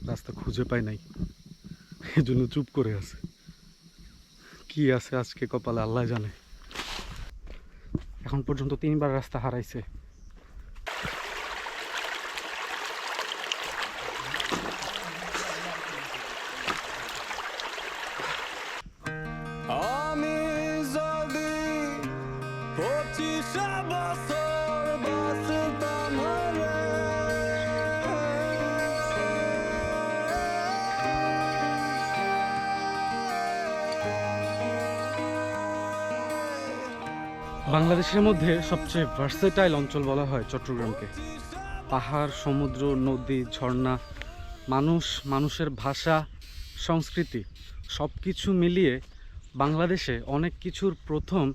রাস্তা খুঁজে পাই নাই, এজন্য চুপ করে আছে। কি আছে আজকে কপালে আল্লাহ জানে। এখন পর্যন্ত 3বার রাস্তা হারাইছে। আমি যদি 25 বছর বাঁচতাম রে, বাংলাদেশের মধ্যে সবচেয়ে ভার্সেটাইল অঞ্চল বলা হয় চট্টগ্রামকে। পাহাড়, সমুদ্র, নদী, ঝর্ণা, মানুষ, মানুষের ভাষা, সংস্কৃতি সব কিছু মিলিয়ে বাংলাদেশে অনেক কিছুর প্রথম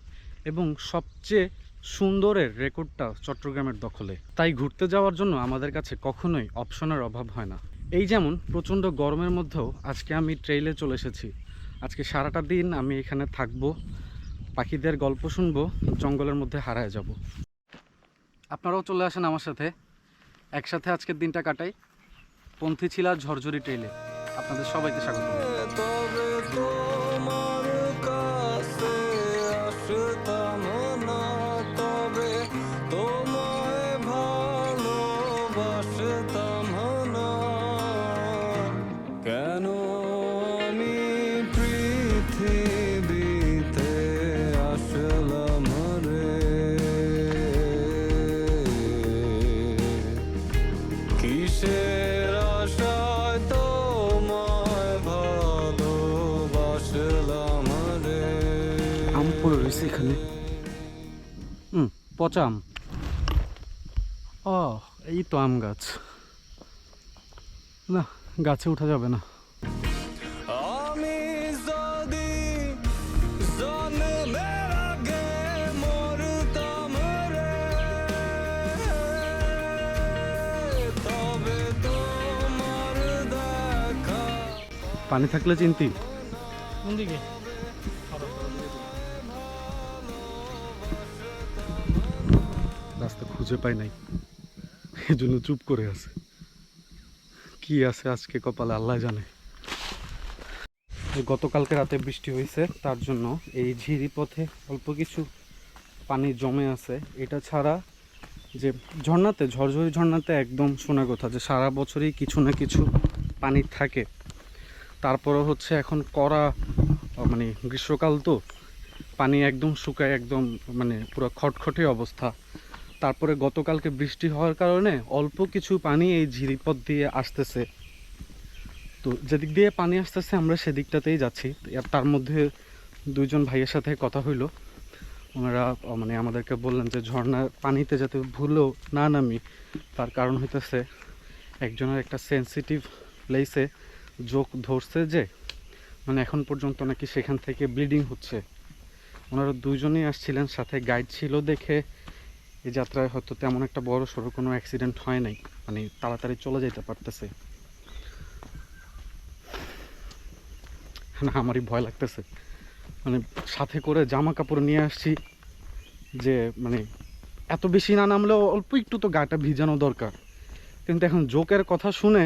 এবং সবচেয়ে সুন্দরের রেকর্ডটা চট্টগ্রামের দখলে। তাই ঘুরতে যাওয়ার জন্য আমাদের কাছে কখনোই অপশনের অভাব হয় না। এই যেমন প্রচণ্ড গরমের মধ্যেও আজকে আমি ট্রেইলে চলে এসেছি। আজকে সারাটা দিন আমি এখানে থাকবো, পাখিদের গল্প শুনবো, জঙ্গলের মধ্যে হারায় যাব। আপনারাও চলে আসেন আমার সাথে, একসাথে আজকের দিনটা কাটাই পন্থীছিলা ঝরঝরি ট্রেইলে। আপনাদের সবাইকে স্বাগত। তবে তোমার কাছে আসতাম না, তবে তোমায় ভালোবাসতাম না। কেন আমি পৃথিবীতে আসলাম রে, কিসের আশায় তোমায় ভালোবাসলাম রে। আম পড়ে রয়েছে এখানে, পচা আম। ও, এই তো আম গাছ। না, গাছে উঠা যাবে না। আমি যদি জন্মের আগে মরতাম রে, তবে তোমার দেখা। পানি থাকলে চিনতি। কোন দিকে? রাস্তা খুঁজে পাই নাই, এজন্য চুপ করে আছে। কি আছে আজকে কপালে আল্লাহ জানে। গতকালকে রাতে বৃষ্টি হয়েছে, তার জন্য এই ঝিরি পথে অল্প কিছু পানি জমে আছে। এটা ছাড়া যে ঝর্ণাতে, ঝরঝরি ঝর্ণাতে একদম শোনা কথা যে সারা বছরই কিছু না কিছু পানি থাকে। তারপরে হচ্ছে এখন কড়া মানে গ্রীষ্মকাল, তো পানি একদম শুকায়, একদম মানে পুরো খটখটে অবস্থা। তারপরে গতকালকে বৃষ্টি হওয়ার কারণে অল্প কিছু পানি এই ঝিরিপথ দিয়ে আসতেছে। তো যেদিক দিয়ে পানি আসতেছে আমরা সেদিকটাতেই যাচ্ছি। তার মধ্যে দুইজন ভাইয়ের সাথে কথা হইলো। ওনারা মানে আমাদেরকে বললেন যে ঝর্ণার পানিতে যাতে ভুলেও না নামি, তার কারণ হইতেছে একজনের একটা সেন্সিটিভ প্লেসে জোক ধরছে, যে মানে এখন পর্যন্ত নাকি সেখান থেকে ব্লিডিং হচ্ছে। ওনারা দুইজনেই আসছিলেন, সাথে গাইড ছিল দেখে এই যাত্রায় হয়তো তেমন একটা বড় সড়ো কোনো অ্যাক্সিডেন্ট হয় নাই, মানে তাড়াতাড়ি চলে যেতে পারতেছে। না, আমারই ভয় লাগতেছে। মানে সাথে করে জামা কাপড় নিয়ে আসছি, যে মানে এত বেশি না নামলেও অল্প একটু তো গাটা ভিজানো দরকার। কিন্তু এখন জোকের কথা শুনে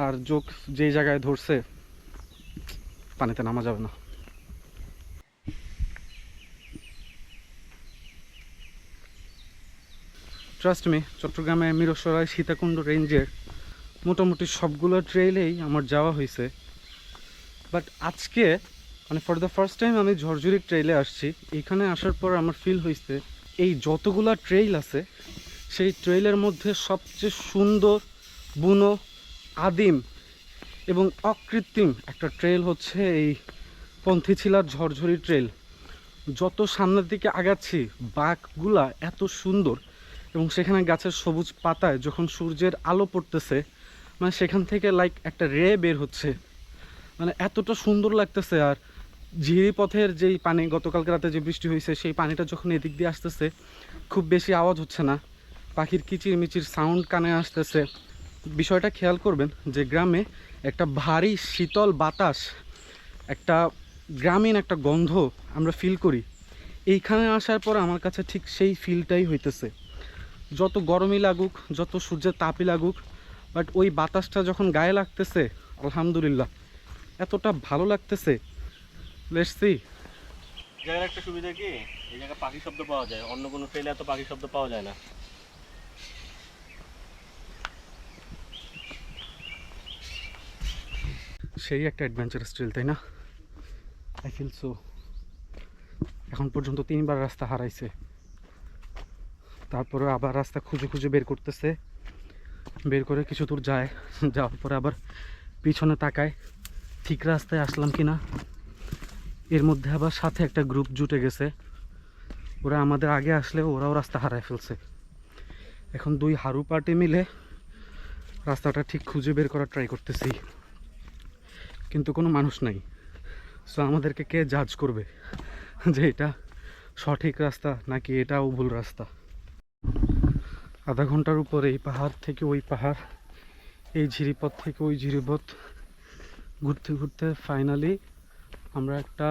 আর জোক যেই জায়গায় ধরছে, পানিতে নামা যাবে না। ট্রাস্ট মি, চট্টগ্রামে মিরসরাই সীতাকুণ্ড রেঞ্জের মোটামুটি সবগুলো ট্রেইলেই আমার যাওয়া হয়েছে। বাট আজকে মানে ফর দ্য ফার্স্ট টাইম আমি ঝরঝরি ট্রেইলে আসছি। এখানে আসার পর আমার ফিল হয়েছে এই যতগুলা ট্রেইল আছে সেই ট্রেইলের মধ্যে সবচেয়ে সুন্দর, বুনো, আদিম এবং অকৃত্রিম একটা ট্রেইল হচ্ছে এই পন্থীছিলার ঝরঝরি ট্রেইল। যত সামনের দিকে আগাচ্ছি বাঁকগুলা এত সুন্দর, এবং সেখানে গাছের সবুজ পাতায় যখন সূর্যের আলো পড়তেছে, মানে সেখান থেকে লাইক একটা রে বের হচ্ছে, মানে এতটা সুন্দর লাগতেছে। আর ঝিরি পথের যেই পানি, গতকালকে রাতে যে বৃষ্টি হয়েছে সেই পানিটা যখন এদিক দিয়ে আসতেছে খুব বেশি আওয়াজ হচ্ছে না, পাখির কিচির মিচির সাউন্ড কানে আসতেছে। বিষয়টা খেয়াল করবেন যে গ্রামে একটা ভারী শীতল বাতাস, একটা গ্রামীণ একটা গন্ধ আমরা ফিল করি। এইখানে আসার পর আমার কাছে ঠিক সেই ফিলটাই হইতেছে। যত গরমই লাগুক, যত সূর্যের তাপই লাগুক, বাট ওই বাতাসটা যখন গায়ে লাগতেছে, আলহামদুলিল্লাহ এতটা ভালো লাগতেছে। Let's see. জায়গার একটা সুবিধা কি, এই জায়গায় পাখি শব্দ পাওয়া যায়, অন্য কোনো ট্রেলে এত পাখি শব্দ পাওয়া যায় না। সেই একটা অ্যাডভেঞ্চারাস ট্রেল, তাই না? I feel so. এখন পর্যন্ত 3বার রাস্তা হারাইছে, তারপরে আবার রাস্তা খুঁজে খুঁজে বের করতেছে, বের করে কিছু দূর যায়, যাওয়ার পরে আবার পিছনে তাকায় ঠিক রাস্তায় আসলাম কিনা। এর মধ্যে আবার সাথে একটা গ্রুপ জুটে গেছে, ওরা আমাদের আগে আসলে ওরাও রাস্তা হারায় ফেলছে। এখন 2 হারু পার্টি মিলে রাস্তাটা ঠিক খুঁজে বের করার ট্রাই করতেছি, কিন্তু কোনো মানুষ নাই। সো আমাদেরকে কে জাজ করবে যে এটা সঠিক রাস্তা নাকি এটাও ভুল রাস্তা? আধা ঘন্টার উপর এই পাহাড় থেকে ওই পাহাড়, এই ঝিরিপথ থেকে ওই ঝিরিপথ ঘুরতে ঘুরতে ফাইনালি আমরা একটা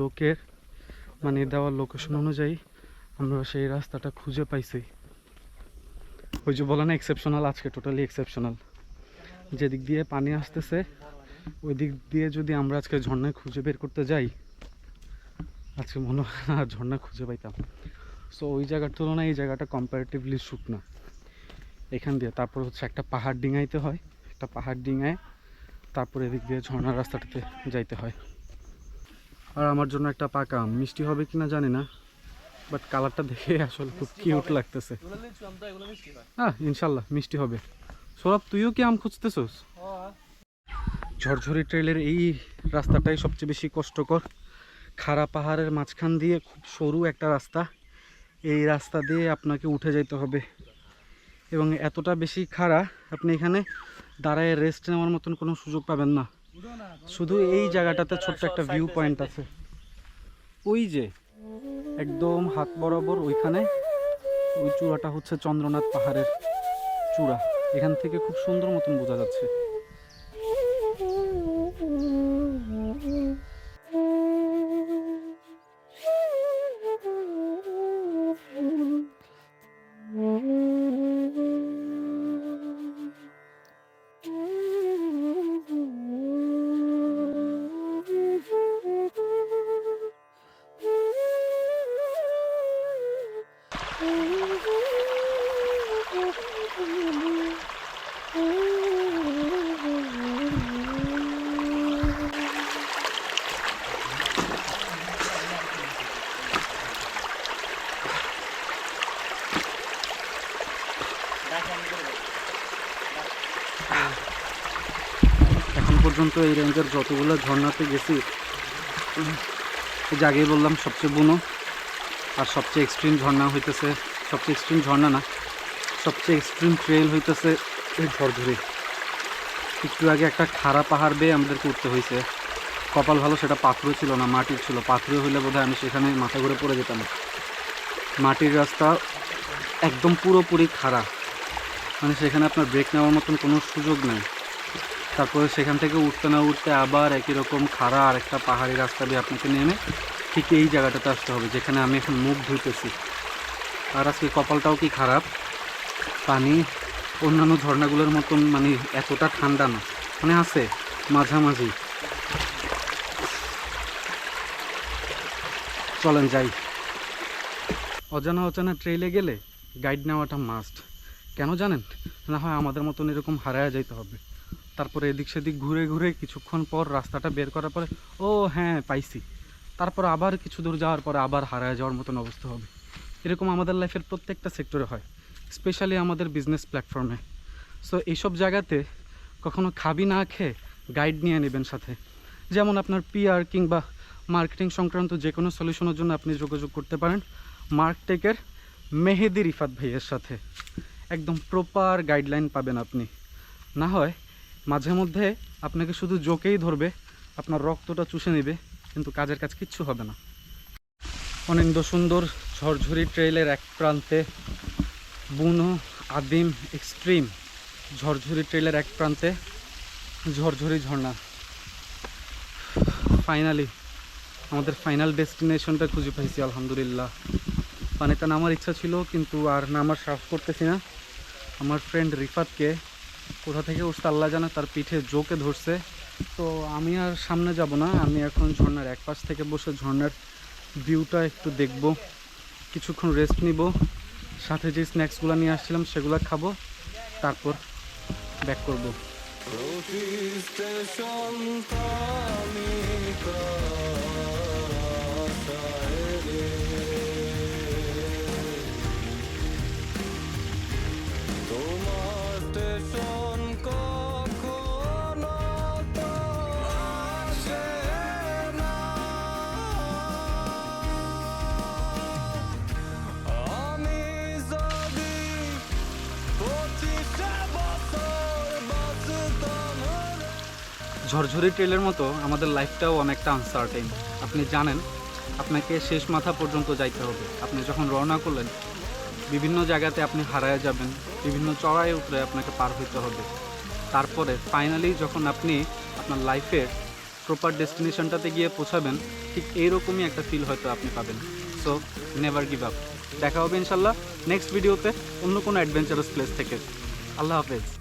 লোকের মানে দেওয়ার লোকেশন অনুযায়ী আমরা সেই রাস্তাটা খুঁজে পাইছি। ওই যে বলে না এক্সেপশনাল, আজকে টোটালি এক্সেপশনাল। যেদিক দিয়ে পানি আসতেছে ওই দিক দিয়ে যদি আমরা আজকে ঝর্ণা খুঁজে বের করতে যাই, আজকে মনে হয় না ঝর্ণা খুঁজে পাইতাম। সো ওই জায়গার তুলনায় এই জায়গাটা কম্পারেটিভলি শুকনা। এখান দিয়ে তারপর হচ্ছে একটা পাহাড় ডিঙাইতে হয়, একটা পাহাড় ডিঙায় তারপর এদিক দিয়ে ঝর্ণার রাস্তাটাতে যাইতে হয়। আর আমার জন্য একটা পাকা আম, মিষ্টি হবে কিনা জানি না, বাট কালারটা দেখে আসলে খুব কিউট লাগতেছে। হ্যাঁ ইনশাল্লাহ মিষ্টি হবে। সৌরভ, তুইও কি আম খুঁজতেছস? ঝরঝরি ট্রেলের এই রাস্তাটাই সবচেয়ে বেশি কষ্টকর। খাড়া পাহাড়ের মাঝখান দিয়ে খুব সরু একটা রাস্তা, এই রাস্তা দিয়ে আপনাকে উঠে যেতে হবে এবং এতটা বেশি খাড়া আপনি এখানে দাঁড়ায় রেস্ট নেওয়ার মতন কোনো সুযোগ পাবেন না। শুধু এই জায়গাটাতে ছোট্ট একটা ভিউ পয়েন্ট আছে, ওই যে একদম হাত বরাবর ওইখানে, ওই চূড়াটা হচ্ছে চন্দ্রনাথ পাহাড়ের চূড়া। এখান থেকে খুব সুন্দর মতন বোঝা যাচ্ছে। এখন পর্যন্ত এই রেঞ্জের যতগুলো ঝর্ণাতে গেছি, যে আগেই বললাম সবচেয়ে বুনো আর সবচেয়ে এক্সট্রিম ঝর্ণা হইতেছে, সবচেয়ে এক্সট্রিম ঝর্ণা না, সবচেয়ে এক্সট্রিম ট্রেল হইতেছে এই ঝরঝরি। একটু আগে একটা খাড়া পাহাড় বেয়ে আমাদেরকে উঠতে হয়েছে। কপাল ভালো সেটা পাথরও ছিল না, মাটির ছিল। পাথরে হইলে বোধহয় আমি সেখানে মাথা ঘুরে পড়ে যেতাম। মাটির রাস্তা একদম পুরোপুরি খাড়া, মানে সেখানে আপনার ব্রেক নেওয়ার মতন কোনো সুযোগ নেই। তারপরে সেখান থেকে উঠতে না উঠতে আবার একই রকম খাড়া আরেকটা পাহাড়ি রাস্তা দিয়ে আপনাকে নেমে ঠিক এই জায়গাটাতে আসতে হবে যেখানে আমি এখন মুখ ধুইতেছি। আর আজকে কপালটাও কি খারাপ, পানি অন্যান্য ঝর্ণাগুলোর মতন মানে এতটা ঠান্ডা না, মানে আছে মাঝামাঝি। চলেন যাই। অজানা অজানা ট্রেইলে গেলে গাইড নেওয়াটা মাস্ট। কেন জানেন? না হয় আমাদের মতন এরকম হারায়া যাইতে হবে, তারপরে এদিক সেদিক ঘুরে ঘুরে কিছুক্ষণ পর রাস্তাটা বের করার পরে ও হ্যাঁ পাইছি, তারপর আবার কিছু দূর যাওয়ার পরে আবার হারায় যাওয়ার মতন অবস্থা হবে। এরকম আমাদের লাইফের প্রত্যেকটা সেক্টরে হয়, স্পেশালি আমাদের বিজনেস প্ল্যাটফর্মে। সো এইসব জায়গাতে কখনো খাবি না খেয়ে গাইড নিয়ে নেবেন সাথে। যেমন আপনার পিআর কিংবা মার্কেটিং সংক্রান্ত যে কোনো সলিউশনের জন্য আপনি যোগাযোগ করতে পারেন মার্কটেকের মেহেদি রিফাত ভাইয়ের সাথে। একদম প্রপার গাইডলাইন পাবেন আপনি। না হয় মাঝে মধ্যে আপনাকে শুধু জোকেই ধরবে, আপনার রক্তটা চুষে নেবে, কিন্তু কাজের কাজ কিচ্ছু হবে না। অনিন্দ সুন্দর ঝরঝরি ট্রেইলের এক প্রান্তে, বুনো আদিম এক্সট্রিম ঝরঝরি ট্রেইলের এক প্রান্তে ঝরঝরি ঝর্ণা। ফাইনালি আমাদের ফাইনাল ডেস্টিনেশনটা খুঁজে পাইছি আলহামদুলিল্লাহ। পানিতে নামার ইচ্ছা ছিল কিন্তু আর নামার সাহস করতেছি না। আমার ফ্রেন্ড রিফাতকে কোথা থেকে উঠছে আল্লাহ জানে, তার পিঠে জোকে ধরছে। তো আমি আর সামনে যাব না, আমি এখন ঝর্ণার এক পাশ থেকে বসে ঝর্ণার ভিউটা একটু দেখব, কিছুক্ষণ রেস্ট নিব, সাথে যে স্ন্যাক্সগুলো নিয়ে আসছিলাম সেগুলো খাবো, তারপর ব্যাক করব। প্রতি স্টেশন থামিকা আশায় রে। তোমার স্টেশন কখনো তো আসে না। আমি যদি 25 বছর বাঁচতাম রে। ঝরঝরি ট্রেলের মতো আমাদের লাইফটাও অনেকটা আনসার্টেন। আপনি জানেন আপনাকে শেষ মাথা পর্যন্ত যাইতে হবে। আপনি যখন রওনা করলেন বিভিন্ন জায়গাতে আপনি হারায় যাবেন, বিভিন্ন চড়াই উতরে আপনাকে পার হইতে হবে। তারপরে ফাইনালি যখন আপনি আপনার লাইফের প্রপার ডেস্টিনেশনটাতে গিয়ে পৌঁছাবেন, ঠিক এইরকমই একটা ফিল হয়তো আপনি পাবেন। So never give up. দেখা হবে ইনশাল্লাহ নেক্সট ভিডিওতে অন্য কোনো অ্যাডভেঞ্চারাস প্লেস থেকে। আল্লাহ হাফেজ।